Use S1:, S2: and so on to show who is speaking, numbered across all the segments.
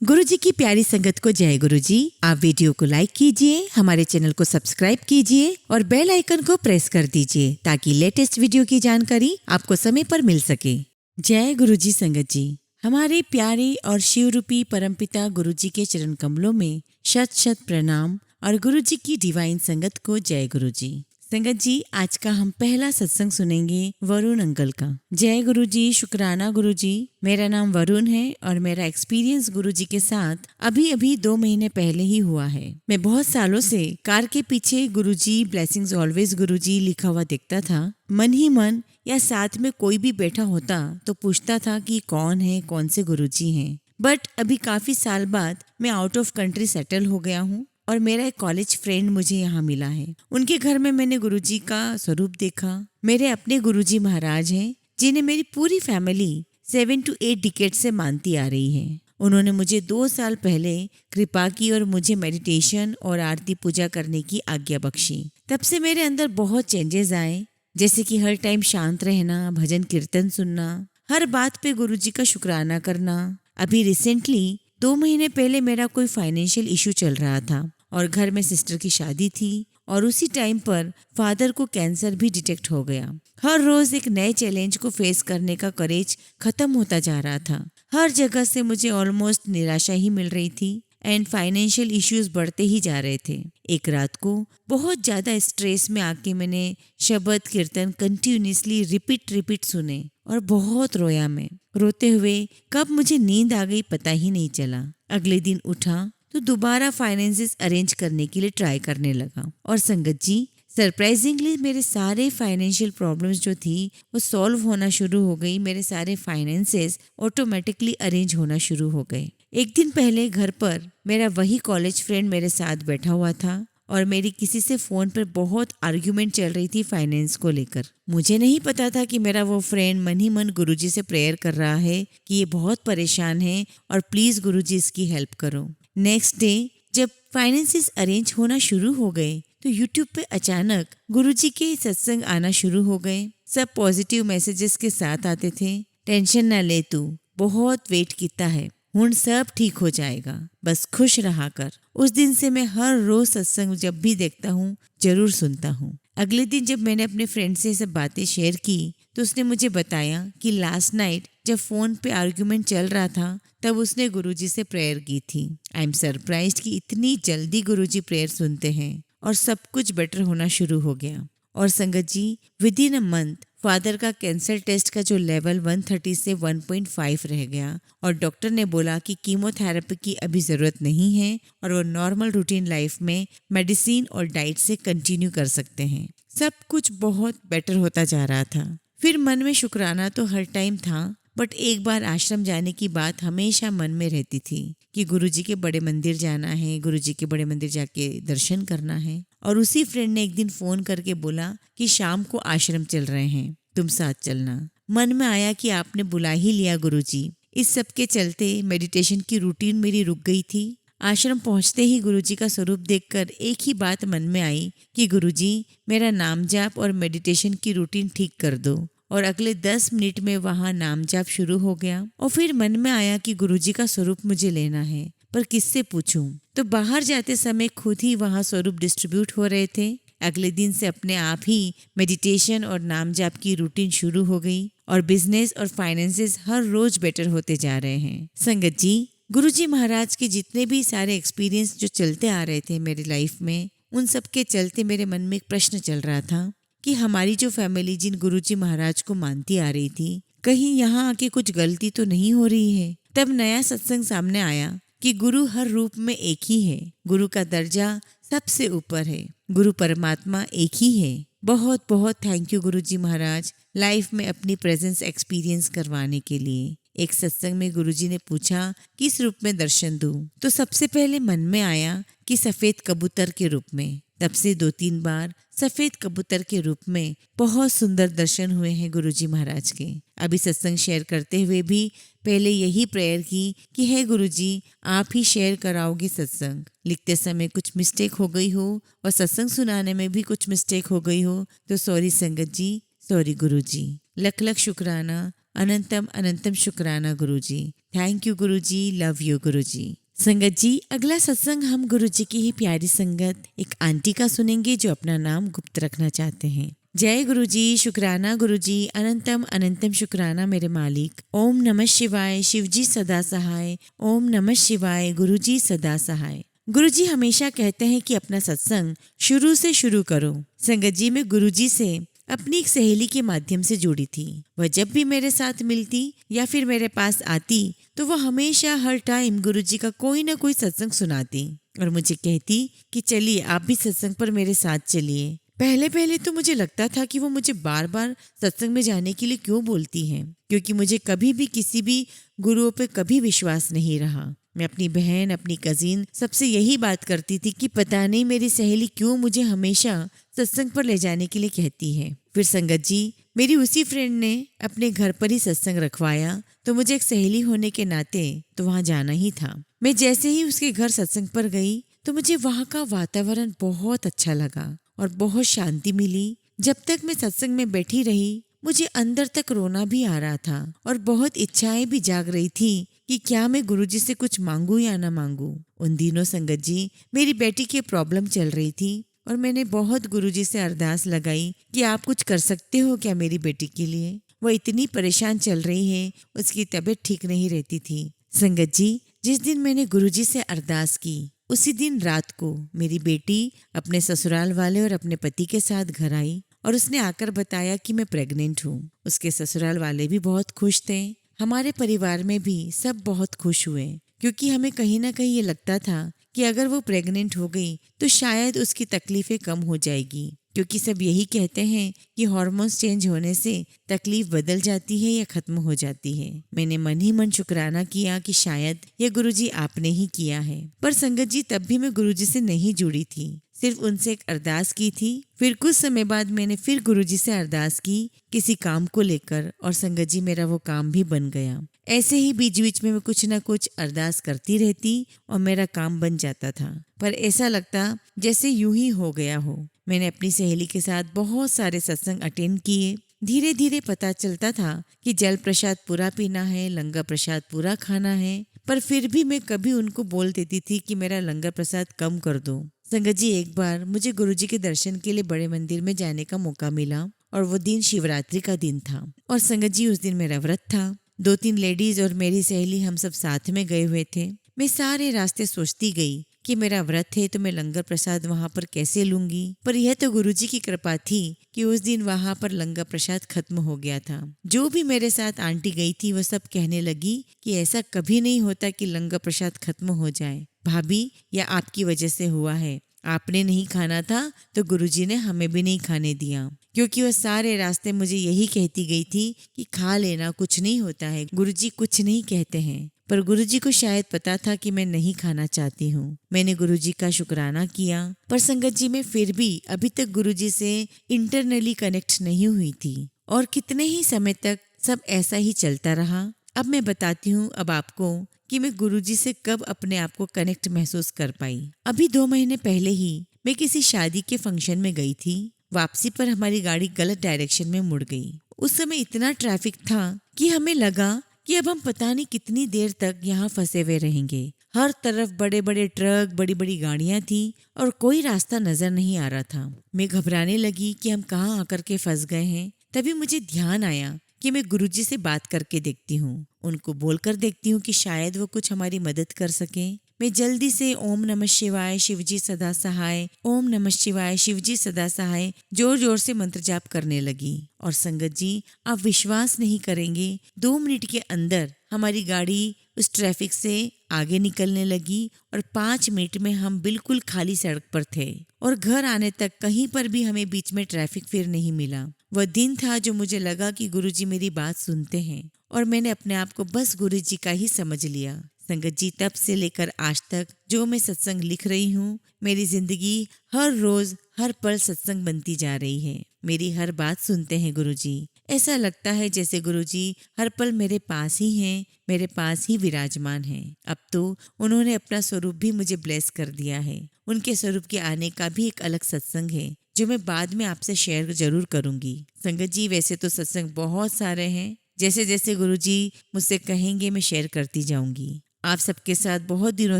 S1: गुरु जी की प्यारी संगत को जय गुरु जी। आप वीडियो को लाइक कीजिए, हमारे चैनल को सब्सक्राइब कीजिए और बेल आइकन को प्रेस कर दीजिए ताकि लेटेस्ट वीडियो की जानकारी आपको समय पर मिल सके। जय गुरु जी संगत जी। हमारे प्यारे और शिव रूपी परमपिता गुरु जी के चरण कमलों में शत शत प्रणाम और गुरु जी की डिवाइन संगत को जय गुरु जी। संगत जी, आज का हम पहला सत्संग सुनेंगे वरुण अंकल का। जय गुरु जी, शुक्राना गुरु जी। मेरा नाम वरुण है और मेरा एक्सपीरियंस गुरु जी के साथ अभी अभी 2 महीने पहले ही हुआ है। मैं बहुत सालों से कार के पीछे गुरु जी ब्लेसिंग्स ऑलवेज गुरु जी लिखा हुआ दिखता था। मन ही मन या साथ में कोई भी बैठा होता तो पूछता था कि कौन है, कौन से गुरु जी हैं। बट अभी काफी साल बाद मैं आउट ऑफ कंट्री सेटल हो गया हूँ और मेरा एक कॉलेज फ्रेंड मुझे यहाँ मिला है। उनके घर में मैंने गुरुजी का स्वरूप देखा। मेरे अपने गुरुजी महाराज हैं जिन्हें मेरी पूरी फैमिली 7 to 8 डिकेड से मानती आ रही है। उन्होंने मुझे 2 साल पहले कृपा की और मुझे मेडिटेशन और आरती पूजा करने की आज्ञा बख्शी। तब से मेरे अंदर बहुत चेंजेस आए, जैसे कि हर टाइम शांत रहना, भजन कीर्तन सुनना, हर बात पे गुरुजी का शुक्राना करना। अभी रिसेंटली 2 महीने पहले मेरा कोई फाइनेंशियल इशू चल रहा था और घर में सिस्टर की शादी थी और उसी टाइम पर फादर को कैंसर भी डिटेक्ट हो गया। हर रोज एक नए चैलेंज को फेस करने का करेज खत्म होता जा रहा था। हर जगह से मुझे ऑलमोस्ट निराशा ही मिल रही थी एंड फाइनेंशियल इश्यूज बढ़ते ही जा रहे थे। एक रात को बहुत ज्यादा स्ट्रेस में आके मैंने शब्द कीर्तन कंटिन्यूसली रिपीट सुने और बहुत रोया। मैं रोते हुए कब मुझे नींद आ गई पता ही नहीं चला। अगले दिन उठा तो दोबारा फाइनेंसेस अरेंज करने के लिए ट्राई करने लगा और संगत जी, सरप्राइजिंगली मेरे सारे फाइनेंशियल प्रॉब्लम्स जो थी वो सॉल्व होना शुरू हो गई। मेरे सारे फाइनेंसेस ऑटोमेटिकली अरेंज होना शुरू हो गए। एक दिन पहले घर पर मेरा वही कॉलेज फ्रेंड मेरे साथ बैठा हुआ था और मेरी किसी से फोन पर बहुत आर्ग्यूमेंट चल रही थी फाइनेंस को लेकर। मुझे नहीं पता था कि मेरा वो फ्रेंड मन ही मन गुरुजी से प्रेयर कर रहा है कि ये बहुत परेशान है और प्लीज गुरुजी इसकी हेल्प करो। नेक्स्ट डे जब फाइनेंसेस अरेंज होना शुरू हो गए तो यूट्यूब पे अचानक गुरुजी के सत्संग आना शुरू हो गए। सब पॉजिटिव मैसेजेस के साथ आते थे। टेंशन ना ले तू, बहुत वेट किया है, हुण सब ठीक हो जाएगा, बस खुश रहा कर। उस दिन से मैं हर रोज सत्संग जब भी देखता हूँ जरूर सुनता हूँ। अगले दिन जब मैंने अपने फ्रेंड से सब बातें शेयर की तो उसने मुझे बताया कि लास्ट नाइट जब फोन पे आर्ग्यूमेंट चल रहा था तब उसने गुरुजी से प्रेयर की थी। आई एम सरप्राइज्ड कि इतनी जल्दी गुरुजी प्रेयर सुनते हैं और सब कुछ बेटर होना शुरू हो गया। और संगत जी, within a month father का कैंसर टेस्ट का जो लेवल 130 से 1.5 रह गया और डॉक्टर ने बोला कि कीमोथेरेपी की अभी ज़रूरत नहीं है और वो नॉर्मल रूटीन लाइफ में मेडिसिन और डाइट से कंटिन्यू कर सकते हैं। सब कुछ बहुत बेटर होता जा रहा था। फिर मन में शुक्राना तो हर टाइम था, बट एक बार आश्रम जाने की बात हमेशा मन में रहती थी कि गुरुजी के बड़े मंदिर जाना है, गुरुजी के बड़े मंदिर जाके दर्शन करना है। और उसी फ्रेंड ने एक दिन फोन करके बोला कि शाम को आश्रम चल रहे हैं, तुम साथ चलना। मन में आया कि आपने बुला ही लिया गुरुजी। इस सब के चलते मेडिटेशन की रूटीन मेरी रुक गई थी। आश्रम पहुंचते ही गुरुजी का स्वरूप देखकर एक ही बात मन में आई कि गुरुजी, मेरा नाम जाप और मेडिटेशन की रूटीन ठीक कर दो। और अगले 10 मिनट में वहाँ नाम जाप शुरू हो गया। और फिर मन में आया कि गुरुजी का स्वरूप मुझे लेना है, पर किससे पूछूं? तो बाहर जाते समय खुद ही वहाँ स्वरूप डिस्ट्रीब्यूट हो रहे थे। अगले दिन से अपने आप ही मेडिटेशन और नाम जाप की रूटीन शुरू हो गई और बिजनेस और फाइनेंसेस हर रोज बेटर होते जा रहे हैं। संगत जी, गुरुजी महाराज के जितने भी सारे एक्सपीरियंस जो चलते आ रहे थे मेरी लाइफ में, उन सब के चलते मेरे मन में एक प्रश्न चल रहा था कि हमारी जो फैमिली जिन गुरुजी महाराज को मानती आ रही थी, कहीं यहाँ आके कुछ गलती तो नहीं हो रही है। तब नया सत्संग सामने आया कि गुरु हर रूप में एक ही है, गुरु का दर्जा सबसे ऊपर है, गुरु परमात्मा एक ही है। बहुत बहुत thank you Guruji Maharaj, life में अपनी प्रेजेंस एक्सपीरियंस करवाने के लिए। एक सत्संग में गुरुजी ने पूछा किस रूप में दर्शन दूं, तो सबसे पहले मन में आया कि सफेद कबूतर के रूप में। तब से 2-3 बार सफेद कबूतर के रूप में बहुत सुंदर दर्शन हुए हैं गुरुजी महाराज के। अभी सत्संग शेयर करते हुए भी पहले यही प्रेयर की कि हे गुरुजी, आप ही शेयर कराओगे सत्संग। लिखते समय कुछ मिस्टेक हो गई हो और सत्संग सुनाने में भी कुछ मिस्टेक हो गई हो तो सॉरी संगत जी, सॉरी गुरुजी। लख लख शुक्राना अनंतम अनंतम शुक्राना Guruji. Thank you Guruji, love you Guruji. संगत जी, अगला सत्संग हम गुरुजी की ही प्यारी संगत एक आंटी का सुनेंगे जो अपना नाम गुप्त रखना चाहते हैं। जय गुरुजी, शुक्राना गुरुजी, अनंतम अनंतम शुक्राना मेरे मालिक। ओम नमः शिवाय, शिवजी सदा सहाय। ओम नमः शिवाय, गुरुजी सदा सहाय। गुरुजी हमेशा कहते हैं कि अपना सत्संग शुरू से शुरू करो। संगत जी, मैं गुरुजी से अपनी एक सहेली के माध्यम से जुड़ी थी। वह जब भी मेरे साथ मिलती या फिर मेरे पास आती तो वह हमेशा हर टाइम गुरुजी का कोई ना कोई सत्संग सुनाती और मुझे कहती कि चलिए आप भी सत्संग पर मेरे साथ चलिए। पहले पहले तो मुझे लगता था कि वो मुझे बार बार सत्संग में जाने के लिए क्यों बोलती हैं, क्योंकि मुझे कभी भी किसी भी गुरुओं पे कभी विश्वास नहीं रहा। मैं अपनी बहन, अपनी कजिन सबसे यही बात करती थी कि पता नहीं मेरी सहेली क्यों मुझे हमेशा सत्संग पर ले जाने के लिए कहती है। फिर संगत जी, मेरी उसी फ्रेंड ने अपने घर पर ही सत्संग रखवाया तो मुझे एक सहेली होने के नाते तो वहाँ जाना ही था। मैं जैसे ही उसके घर सत्संग पर गई तो मुझे वहाँ का वातावरण बहुत अच्छा लगा और बहुत शांति मिली। जब तक मैं सत्संग में बैठी रही मुझे अंदर तक रोना भी आ रहा था और बहुत इच्छाएं भी जाग रही थी कि क्या मैं गुरुजी से कुछ मांगू या ना मांगू। उन दिनों संगत जी, मेरी बेटी की प्रॉब्लम चल रही थी और मैंने बहुत गुरुजी से अरदास लगाई कि आप कुछ कर सकते हो क्या मेरी बेटी के लिए। वो इतनी परेशान चल रही है, उसकी तबीयत ठीक नहीं रहती थी। संगत जी, जिस दिन मैंने गुरुजी से अरदास की उसी दिन रात को मेरी बेटी अपने ससुराल वाले और अपने पति के साथ घर आई और उसने आकर बताया कि मैं प्रेग्नेंट हूँ। उसके ससुराल वाले भी बहुत खुश थे। हमारे परिवार में भी सब बहुत खुश हुए, क्योंकि हमें कहीं ना कहीं ये लगता था कि अगर वो प्रेग्नेंट हो गई तो शायद उसकी तकलीफें कम हो जाएगी, क्योंकि सब यही कहते हैं कि हार्मोन्स चेंज होने से तकलीफ बदल जाती है या खत्म हो जाती है। मैंने मन ही मन शुक्राना किया कि शायद ये गुरुजी आपने ही किया है। पर संगत जी, तब भी मैं गुरुजी से नहीं जुड़ी थी, सिर्फ उनसे एक अरदास की थी। फिर कुछ समय बाद मैंने फिर गुरुजी से अरदास की किसी काम को लेकर और संगत जी, मेरा वो काम भी बन गया। ऐसे ही बीच बीच में मैं कुछ ना कुछ अरदास करती रहती और मेरा काम बन जाता था। पर ऐसा लगता जैसे यूं ही हो गया हो। मैंने अपनी सहेली के साथ बहुत सारे सत्संग अटेंड किए। धीरे धीरे पता चलता था कि जल प्रसाद पूरा पीना है, लंगर प्रसाद पूरा खाना है, पर फिर भी मैं कभी उनको बोल देती थी कि मेरा लंगर प्रसाद कम कर दो। संगत जी, एक बार मुझे गुरुजी के दर्शन के लिए बड़े मंदिर में जाने का मौका मिला और वो दिन शिवरात्रि का दिन था। और संगत जी, उस दिन मेरा व्रत था। 2-3 लेडीज और मेरी सहेली हम सब साथ में गए हुए थे। मैं सारे रास्ते सोचती गई कि मेरा व्रत है तो मैं लंगर प्रसाद वहाँ पर कैसे लूंगी। पर यह तो गुरुजी की कृपा थी कि उस दिन वहाँ पर लंगर प्रसाद खत्म हो गया था। जो भी मेरे साथ आंटी गई थी वो सब कहने लगी कि ऐसा कभी नहीं होता कि लंगर प्रसाद खत्म हो जाए। भाभी, यह आपकी वजह से हुआ है। आपने नहीं खाना था तो गुरुजी ने हमें भी नहीं खाने दिया, क्योंकि वह सारे रास्ते मुझे यही कहती गई थी कि खा लेना, कुछ नहीं होता है, गुरुजी कुछ नहीं कहते हैं। पर गुरुजी को शायद पता था कि मैं नहीं खाना चाहती हूँ। मैंने गुरुजी का शुक्राना किया, पर संगत जी, मैं फिर भी अभी तक गुरुजी से इंटरनली कनेक्ट नहीं हुई थी और कितने ही समय तक सब ऐसा ही चलता रहा। अब मैं बताती हूँ अब आपको कि मैं गुरुजी से कब अपने आप को कनेक्ट महसूस कर पाई। अभी 2 महीने पहले ही मैं किसी शादी के फंक्शन में गई थी। वापसी पर हमारी गाड़ी गलत डायरेक्शन में मुड़ गई। उस समय इतना ट्रैफिक था कि हमें लगा कि अब हम पता नहीं कितनी देर तक यहाँ फंसे हुए रहेंगे। हर तरफ बड़े बड़े ट्रक, बड़ी बड़ी गाड़ियाँ थी और कोई रास्ता नजर नहीं आ रहा था। मैं घबराने लगी कि हम कहाँ आकर के फंस गए हैं। तभी मुझे ध्यान आया कि मैं गुरुजी से बात करके देखती हूँ, उनको बोलकर देखती हूँ कि शायद वो कुछ हमारी मदद कर सके। मैं जल्दी से ओम नमः शिवाय, शिवजी सदा सहाय, ओम नमः शिवाय, शिवजी सदा सहाय जोर जोर से मंत्र जाप करने लगी। और संगत जी, आप विश्वास नहीं करेंगे, 2 मिनट के अंदर हमारी गाड़ी उस ट्रैफिक से आगे निकलने लगी और 5 मिनट में हम बिल्कुल खाली सड़क पर थे और घर आने तक कहीं पर भी हमें बीच में ट्रैफिक फिर नहीं मिला। वह दिन था जो मुझे लगा कि गुरुजी मेरी बात सुनते हैं और मैंने अपने आप को बस गुरुजी का ही समझ लिया। संगत जी, तब से लेकर आज तक जो मैं सत्संग लिख रही हूँ, मेरी जिंदगी हर रोज हर पल सत्संग बनती जा रही है। मेरी हर बात सुनते हैं गुरुजी। ऐसा लगता है जैसे गुरुजी हर पल मेरे पास ही हैं, मेरे पास ही विराजमान हैं। अब तो उन्होंने अपना स्वरूप भी मुझे ब्लेस कर दिया है। उनके स्वरूप के आने का भी एक अलग सत्संग है जो मैं बाद में आपसे शेयर जरूर करूंगी। संगत जी, वैसे तो सत्संग बहुत सारे हैं, जैसे जैसे गुरुजी मुझसे कहेंगे मैं शेयर करती जाऊंगी। आप सबके साथ बहुत दिनों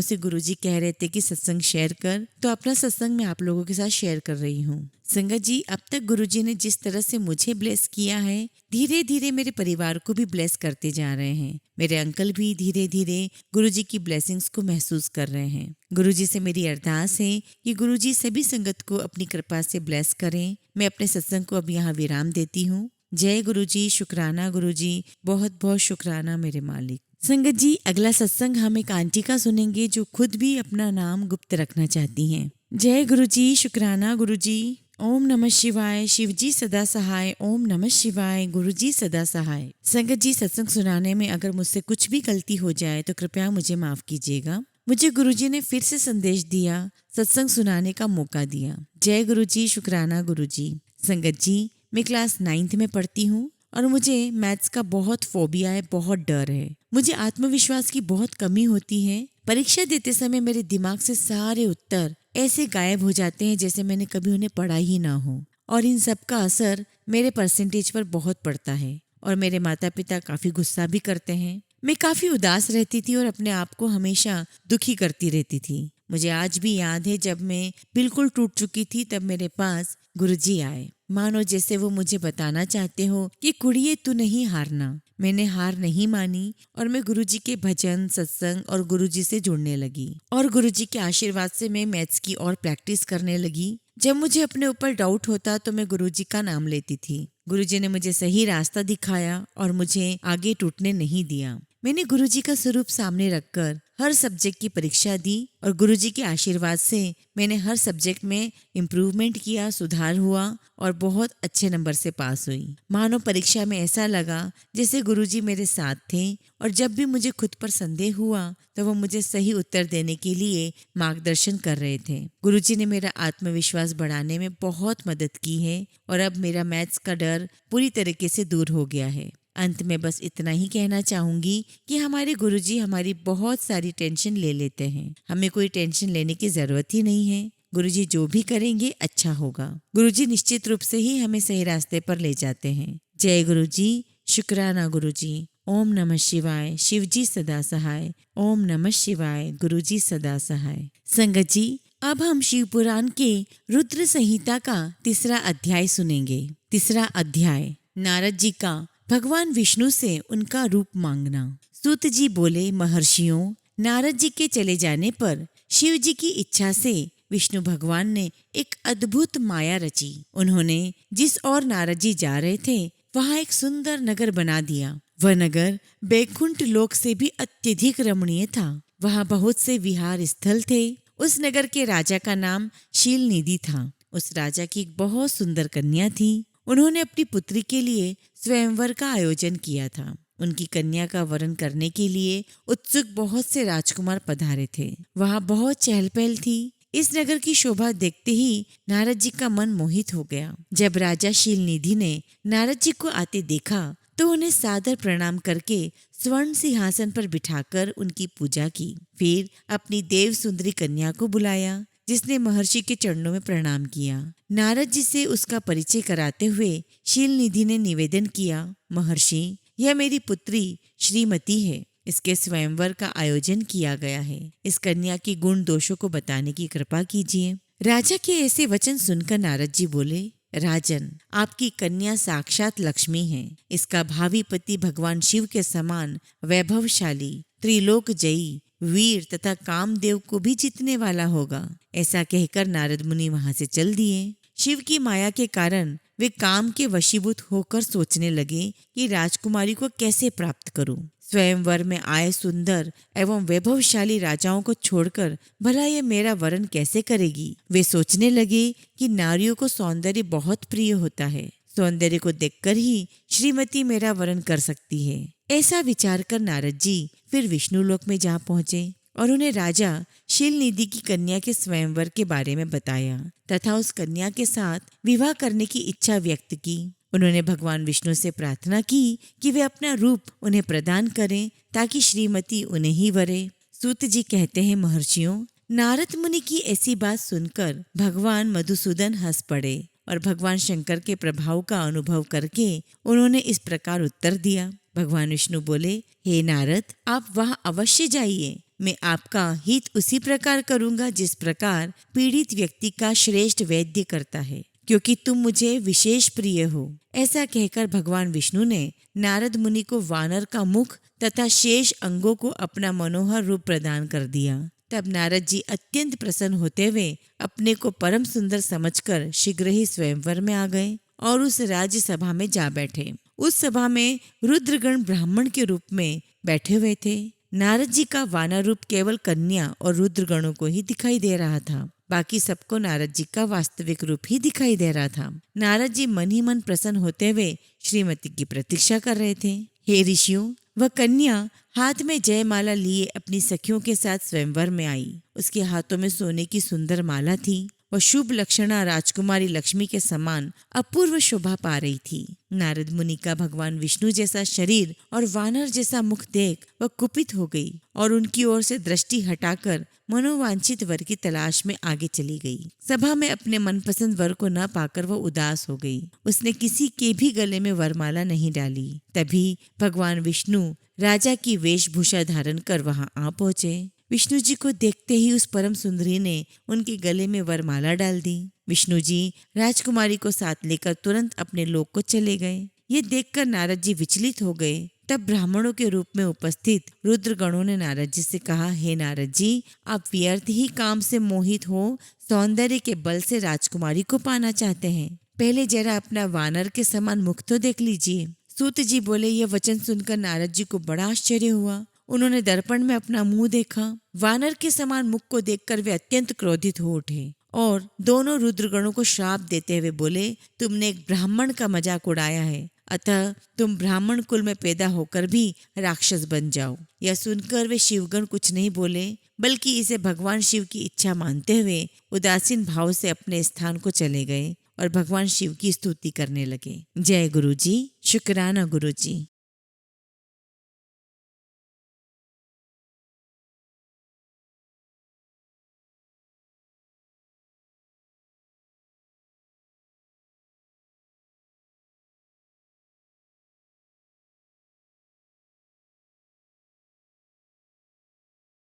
S1: से गुरुजी कह रहे थे कि सत्संग शेयर कर, तो अपना सत्संग मैं आप लोगों के साथ शेयर कर रही हूँ। संगत जी, अब तक गुरुजी ने जिस तरह से मुझे ब्लेस किया है, धीरे धीरे मेरे परिवार को भी ब्लेस करते जा रहे हैं। मेरे अंकल भी धीरे धीरे गुरुजी की ब्लेसिंग्स को महसूस कर रहे हैं। गुरुजी से मेरी अरदास है कि गुरुजी सभी संगत को अपनी कृपा से ब्लेस करें। मैं अपने सत्संग को अब यहाँ विराम देती हूँ। जय गुरुजी, शुक्राना गुरुजी, बहुत बहुत शुक्राना मेरे मालिक। संगत जी, अगला सत्संग हम एक आंटी का सुनेंगे जो खुद भी अपना नाम गुप्त रखना चाहती हैं। जय गुरुजी, शुक्राना गुरुजी। ओम नमः शिवाय, शिवजी सदा सहाय। ओम नमः शिवाय, गुरुजी सदा सहाय। संगत जी, सत्संग सुनाने में अगर मुझसे कुछ भी गलती हो जाए तो कृपया मुझे माफ कीजिएगा। मुझे गुरुजी ने फिर से संदेश दिया, सत्संग सुनाने का मौका दिया। जय गुरुजी, शुक्राना गुरुजी। संगत जी, मैं क्लास 9th में पढ़ती हूँ और मुझे मैथ्स का बहुत फोबिया है, बहुत डर है। मुझे आत्मविश्वास की बहुत कमी होती है। परीक्षा देते समय मेरे दिमाग से सारे उत्तर ऐसे गायब हो जाते हैं जैसे मैंने कभी उन्हें पढ़ा ही ना हो, और इन सब का असर मेरे परसेंटेज पर बहुत पड़ता है और मेरे माता पिता काफी गुस्सा भी करते हैं। मैं काफी उदास रहती थी और अपने आप को हमेशा दुखी करती रहती थी। मुझे आज भी याद है, जब मैं बिल्कुल टूट चुकी थी तब मेरे पास गुरुजी आए, मानो जैसे वो मुझे बताना चाहते हो कि कुड़िए तू नहीं हारना। मैंने हार नहीं मानी और मैं गुरुजी के भजन, सत्संग और गुरुजी से जुड़ने लगी और गुरुजी के आशीर्वाद से मैं मैथ्स की और प्रैक्टिस करने लगी। जब मुझे अपने ऊपर डाउट होता तो मैं गुरुजी का नाम लेती थी। गुरुजी ने मुझे सही रास्ता दिखाया और मुझे आगे टूटने नहीं दिया। मैंने गुरुजी का स्वरूप सामने रखकर हर सब्जेक्ट की परीक्षा दी और गुरुजी के आशीर्वाद से मैंने हर सब्जेक्ट में इम्प्रूवमेंट किया, सुधार हुआ और बहुत अच्छे नंबर से पास हुई। मानो परीक्षा में ऐसा लगा जैसे गुरुजी मेरे साथ थे और जब भी मुझे खुद पर संदेह हुआ तो वो मुझे सही उत्तर देने के लिए मार्गदर्शन कर रहे थे। गुरुजी ने मेरा आत्मविश्वास बढ़ाने में बहुत मदद की है और अब मेरा मैथ्स का डर पूरी तरीके से दूर हो गया है। अंत में बस इतना ही कहना चाहूंगी कि हमारे गुरुजी हमारी बहुत सारी टेंशन ले लेते हैं। हमें कोई टेंशन लेने की जरूरत ही नहीं है। गुरुजी जो भी करेंगे अच्छा होगा। गुरुजी निश्चित रूप से ही हमें सही रास्ते पर ले जाते हैं। जय गुरुजी, शुक्राना गुरुजी। ओम नमः शिवाय, शिवजी सदा सहाय। ओम नमः शिवाय, गुरुजी सदा सहाय। संगत जी, अब हम शिव पुराण के रुद्र संहिता का 3रा अध्याय सुनेंगे। 3रा अध्याय, नारद जी का भगवान विष्णु से उनका रूप मांगना। सूत जी बोले, महर्षियों, नारद जी के चले जाने पर शिव जी की इच्छा से विष्णु भगवान ने एक अद्भुत माया रची। उन्होंने जिस ओर नारद जी जा रहे थे वहाँ एक सुंदर नगर बना दिया। वह नगर बैकुंठ लोक से भी अत्यधिक रमणीय था। वहाँ बहुत से विहार स्थल थे। उस नगर के राजा का नाम शीलनिधि था। उस राजा की एक बहुत सुंदर कन्या थी। उन्होंने अपनी पुत्री के लिए स्वयंवर का आयोजन किया था। उनकी कन्या का वरण करने के लिए उत्सुक बहुत से राजकुमार पधारे थे। वहाँ बहुत चहल पहल थी। इस नगर की शोभा देखते ही नारद जी का मन मोहित हो गया। जब राजा शीलनिधि ने नारद जी को आते देखा तो उन्हें सादर प्रणाम करके स्वर्ण सिंहासन पर बिठाकर उनकी पूजा की। फिर अपनी देव सुंदरी कन्या को बुलाया, जिसने महर्षि के चरणों में प्रणाम किया। नारद जी से उसका परिचय कराते हुए शीलनिधि ने निवेदन किया, महर्षि, यह मेरी पुत्री श्रीमती है। इसके स्वयंवर का आयोजन किया गया है। इस कन्या की गुण दोषों को बताने की कृपा कीजिए। राजा के ऐसे वचन सुनकर नारद जी बोले, राजन, आपकी कन्या साक्षात लक्ष्मी है। इसका भावी पति भगवान शिव के समान वैभवशाली, त्रिलोक जयी, वीर तथा कामदेव को भी जीतने वाला होगा। ऐसा कहकर नारद मुनि वहां से चल दिए। शिव की माया के कारण वे काम के वशीभूत होकर सोचने लगे कि राजकुमारी को कैसे प्राप्त करूं। स्वयंवर में आए सुंदर एवं वैभवशाली राजाओं को छोड़कर भला ये मेरा वरण कैसे करेगी। वे सोचने लगे कि नारियों को सौंदर्य बहुत प्रिय होता है। सौंदर्य को देखकर ही श्रीमती मेरा वरण कर सकती है। ऐसा विचार कर नारद जी फिर विष्णु लोक में जा पहुँचे और उन्हें राजा शीलनिधि की कन्या के स्वयंवर के बारे में बताया तथा उस कन्या के साथ विवाह करने की इच्छा व्यक्त की। उन्होंने भगवान विष्णु से प्रार्थना की कि वे अपना रूप उन्हें प्रदान करें ताकि श्रीमती उन्हें ही वरे। सूत जी कहते हैं, महर्षियों, नारद मुनि की ऐसी बात सुनकर भगवान मधुसूदन हंस पड़े और भगवान शंकर के प्रभाव का अनुभव करके उन्होंने इस प्रकार उत्तर दिया, भगवान विष्णु बोले, हे नारद, आप वहाँ अवश्य जाइए। मैं आपका हित उसी प्रकार करूँगा जिस प्रकार पीड़ित व्यक्ति का श्रेष्ठ वैद्य करता है, क्योंकि तुम मुझे विशेष प्रिय हो। ऐसा कहकर भगवान विष्णु ने नारद मुनि को वानर का मुख तथा शेष अंगों को अपना मनोहर रूप प्रदान कर दिया। तब नारद जी अत्यंत प्रसन्न होते हुए अपने को परम सुंदर समझकर शीघ्र ही स्वयंवर में आ गए और उस राज्य सभा में जा बैठे। उस सभा में रुद्रगण ब्राह्मण के रूप में बैठे हुए थे। नारद जी का वानर रूप केवल कन्या और रुद्रगणों को ही दिखाई दे रहा था, बाकी सबको नारद जी का वास्तविक रूप ही दिखाई दे रहा था। नारद जी मन ही मन प्रसन्न होते हुए श्रीमती की प्रतीक्षा कर रहे थे। हे ऋषियों, वह कन्या हाथ में जयमाला लिए अपनी सखियों के साथ स्वयंवर में आई। उसके हाथों में सोने की सुंदर माला थी। वह शुभ लक्षणा राजकुमारी लक्ष्मी के समान अपूर्व शोभा पा रही थी। नारद मुनि का भगवान विष्णु जैसा शरीर और वानर जैसा मुख देख वह कुपित हो गई और उनकी ओर से दृष्टि हटाकर मनोवांछित वर की तलाश में आगे चली गई। सभा में अपने मनपसंद वर को न पाकर वह उदास हो गई। उसने किसी के भी गले में वरमाला नहीं डाली। तभी भगवान विष्णु राजा की वेशभूषा धारण कर वहां आ पहुंचे। विष्णु जी को देखते ही उस परम सुंदरी ने उनके गले में वरमाला डाल दी। विष्णु जी राजकुमारी को साथ लेकर तुरंत अपने लोक को चले गए। ये देखकर नारद जी विचलित हो गए। तब ब्राह्मणों के रूप में उपस्थित रुद्रगणों ने नारद जी से कहा, हे नारद जी, आप व्यर्थ ही काम से मोहित हो सौंदर्य के बल से राजकुमारी को पाना चाहते हैं। पहले जरा अपना वानर के समान मुख तो देख लीजिए। सूत जी बोले। यह वचन सुनकर नारद जी को बड़ा आश्चर्य हुआ। उन्होंने दर्पण में अपना मुंह देखा। वानर के समान मुख को देखकर वे अत्यंत क्रोधित हो उठे और दोनों रुद्रगणों को श्राप देते हुए बोले, तुमने एक ब्राह्मण का मजाक उड़ाया है, अतः तुम ब्राह्मण कुल में पैदा होकर भी राक्षस बन जाओ। यह सुनकर वे शिवगण कुछ नहीं बोले, बल्कि इसे भगवान शिव की इच्छा मानते हुए उदासीन भाव से अपने स्थान को चले गए और भगवान शिव की स्तुति करने लगे। जय गुरु जी, शुक्राना गुरु जी।